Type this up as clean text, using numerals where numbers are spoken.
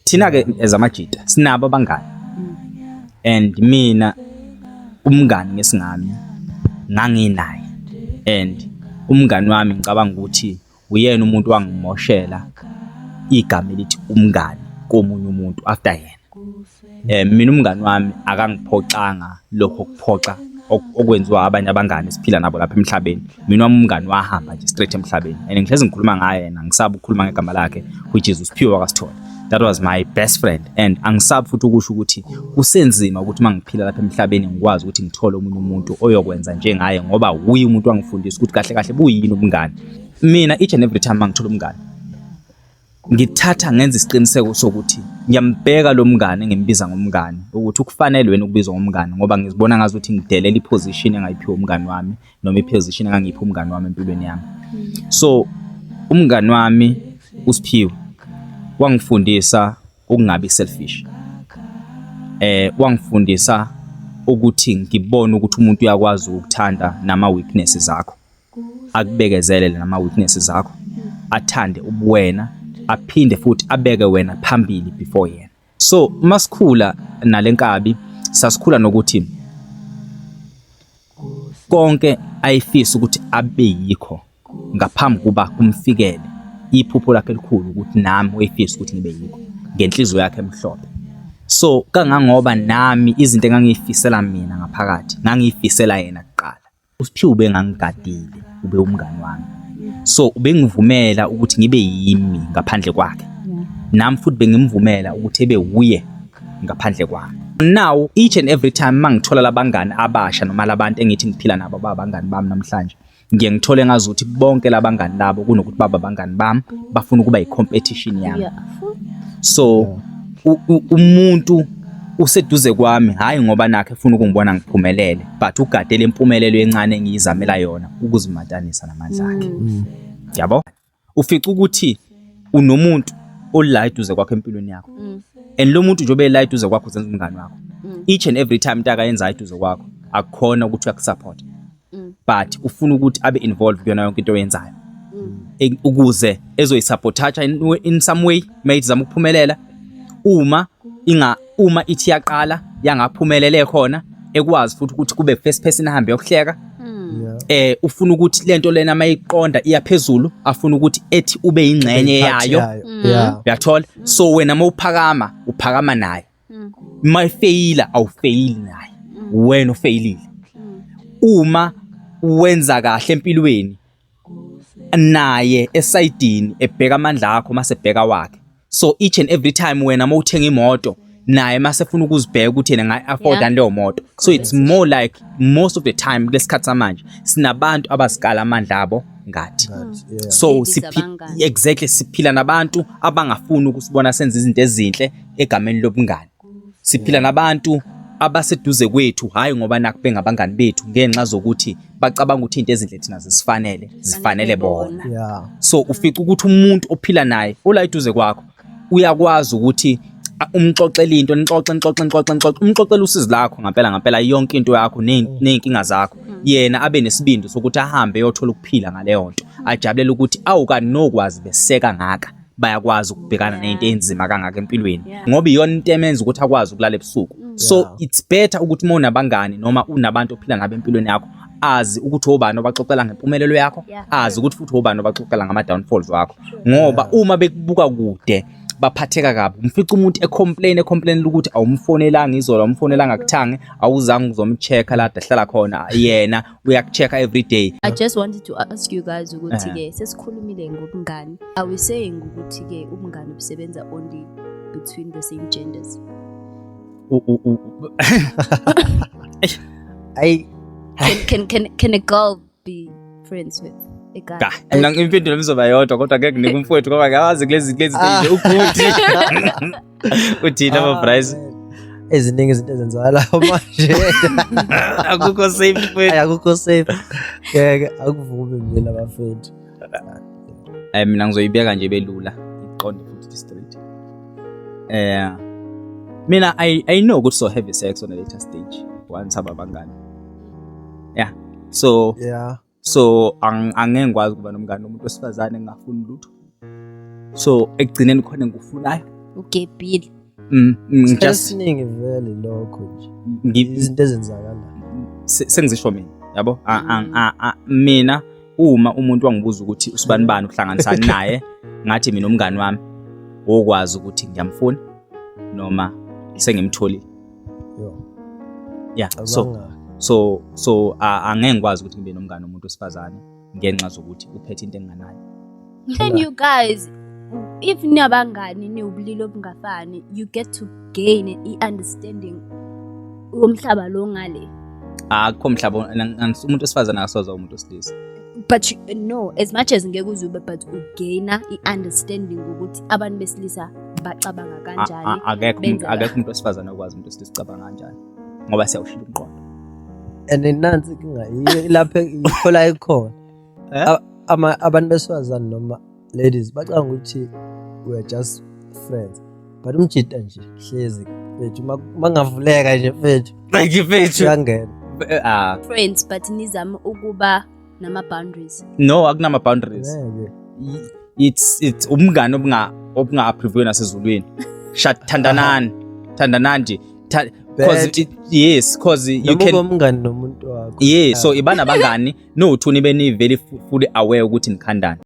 thina ke ezamajita sinabo abangani and mina umngani ngesingami nganginaye and umngani wami ngicabanga ukuthi uyena umuntu wangimoshela igama elithi umngani komunye umuntu after yena. Mina umngani wami akangiphoxanga lokho kuphoxa okwenziwa abanye abangani siphila nabo lapha emhlabeni. Mina umngani wahamba nje straight emhlabeni and ngihlezi ngikhuluma ngaye yena ngisabe ukukhuluma ngegama lakhe which is uSiphiwe kaSithole. That was my best friend and angisabi futhi ukusho ukuthi kusenzima ukuthi mangiphila lapha emhlabeni ngikwazi ukuthi ngithole umunye umuntu oyokwenza njengaye ngoba uyi umuntu wangifundisa ukuthi kahle kahle buyini ubungani. Mina each and every time mangithola umngani ngithatha ngenza isiqiniseko sokuthi ngiyambheka lo mngani engimbiza ngomngani ukuthi ukufanele wena ukubizwa ngomngani ngoba ngizibona ngazi ukuthi ngidelela iposition engayiphiwa umngani wami noma iposition engangiphiwa umngani wami empilweni yami. So umngani wami uSiphiwe wangifundisa ukungabi selfish. Wangifundisa ukuthi ngibone ukuthi umuntu uyakwazi ukuthanda nama weaknesses zakho. Akubekezelele nama weaknesses zakho. Athande ubuwena, aphinde futhi abeke wena phambili before yena. So masikhula nalenkabi sasikhula nokuthi konke ayifisa ukuthi abe yikho ngaphambi kuba kumfikele. Iphupho lakhe elikhulu ukuthi nami uyifisa ukuthi ngibe yikho ngenhliziyo yakhe emhlophe. So kangangoba nami izinto engangifisela mina ngaphakathi ngangifisela yena kuqala. uSiphiwe bengangigadile ube umngani wami. So ubengivumela ukuthi ngibe yimi ngaphandle kwakhe. Nami futhi bengimvumela ukuthi ebe uye ngaphandle kwakhe. Now each and every time mangithola labangani abasha noma labantu engithi ngiphila nabo babangani bami namhlanje ngiye ngithole ngazi ukuthi bonke labangani labo kunokuthi baba abangani bami bafuna ukuba i-competition yami. So umuntu useduze kwami hayi ngoba nakhe ufuna ukungibona ngiphumelele but ugadele impumelelo encane engiyizamela yona ukuzimatanisa namandla akhe. Yabo ufica ukuthi unomuntu ola eduze kwakhe empilweni yakho and lo muntu njobe la eduze kwakho uzenza umngani wakho. Each and every time intaka yenza eduze kwakho akukhona ukuthi uyakusupport but ufuna ukuthi abe involved kuyona yonke into oyenzayo ukuze ezoyisupportacha in some way mate zama ukuphumelela. Uma ithi yaqala yangaphumelele khona ekwazi futhi ukuthi kube first person ahambe yokuhleka. Ufuna ukuthi lento lena mayiqonda iyaphezulu afuna ukuthi ethi ube ingcenye yayo. Uyathola. So wena uphakama naye. Mayifeyila awufeyili naye. Wena ufeyilile. Uma wenza kahle empilweni naye esayidini ebheka amandla akho mase bheka wakhe. So each and every time wena mawuthenga imoto naye mase funa ukuzibheka ukuthi yena nga-afford leyo moto. So it's more like most of the time kulesikhathi samanje sinabantu abasikala amandla abo ngathi. So exactly siphila nabantu abangafuni ukusibona senza izinto ezinhle egameni lobungani. Siphila nabantu abaseduze kwethu hayi ngoba nakube ngabangani bethu ngenxa zokuthi bacabanga ukuthi into ezinhle thina zifanele bona. So ufica ukuthi umuntu ophila naye ola eduze kwakho uyakwazi ukuthi umxoxela into nixoxe umxoxela usizi lakho ngempela yonke into yakho nenkinga zakho yena abe nesibindi sokuthi ahambe yothola ukuphila ngaleyo nto ajabulele ukuthi awukanokwazi beseka ngaka bayakwazi ukubhekana nento enzima kangaka empilweni ngoba iyona into emenza ukuthi akwazi ukulala ebusuku. So it's better ukuthi uma unabangani noma unabantu ophila nabo empilweni yakho azi ukuthi obani obaxoxela ngempumelelo yakho azi ukuthi futhi obani obaxoxela ngama downfalls wakho ngoba uma bekubuka kude baphatheka kabi. Umfica umuntu ecomplain ukuthi awumfonelanga izola umfonelanga kuthange awuzange uzomchecka la ahlala khona yena uyakuchecka every day. I just wanted to ask you guys ukuthi ke sesikhulumile ngobungani. Are we saying ukuthi ke ubungani busebenza only between the same genders? Can a girl be friends with a guy? Mina ngimpendulo mzoba yodwa kodwa ngeke nginika umfowethu ngoba ngawazi kulezi stage ukuthi uthina ama price eziningi izinto ezenzakalayo manje. Akukho safe mfowethu. Akukho safe. Ngeke akuvumi mina bafethu. Mina ngizoyibeka nje belula iqonde futhi straight. Mina I know ukuthi so heavy sex on a later stage once abangani. So angeke ngikwazi kuba nomngani nomuntu wesifazane engafuni lutho. So ekugcineni khona engikufunayo ugebhile. Just esiningi vele lokho nje izinto ezenzakala sengizisho mina yabo mina uma umuntu wangibuza ukuthi usibani bani uhlanganisana naye ngathi mina umngani wami okwazi ukuthi ngiyamfuna noma sengimtholile. Yeah, so angeke ngikwazi ukuthi ngibe nomngane nomuntu wesifazane ngenxa zokuthi uphethe into enganayo. And you guys, if niyabangani niwubulili obungafani, you get to gain i-understanding womhlaba lo ngale. Akho mhlaba umuntu wesifazane akasoza umuntu wesilisa. But you know, as much as ngeke uzube but ugaina i-understanding ukuthi abantu besilisa bacabanga kanjani. Akekho umuntu wesifazane okwazi umuntu wesilisa ucabanga kanjani ngoba siyawushila umqondo. And nansi kinga ilapha ikhola ikhona abantu besifazane noma ladies bacanga ukuthi we are just friends but umjida nje hlezi mfethu mangavuleka nje mfethu uyangena friends but nizama ukuba nama boundaries. No, akunama boundaries. It's umngani obunga approve nasezulwini. Thandanani nje. Because you can umngani nomuntu wakho. Yeah, so ibana bangani no uthuni beni very fully aware ukuthi nikhandana.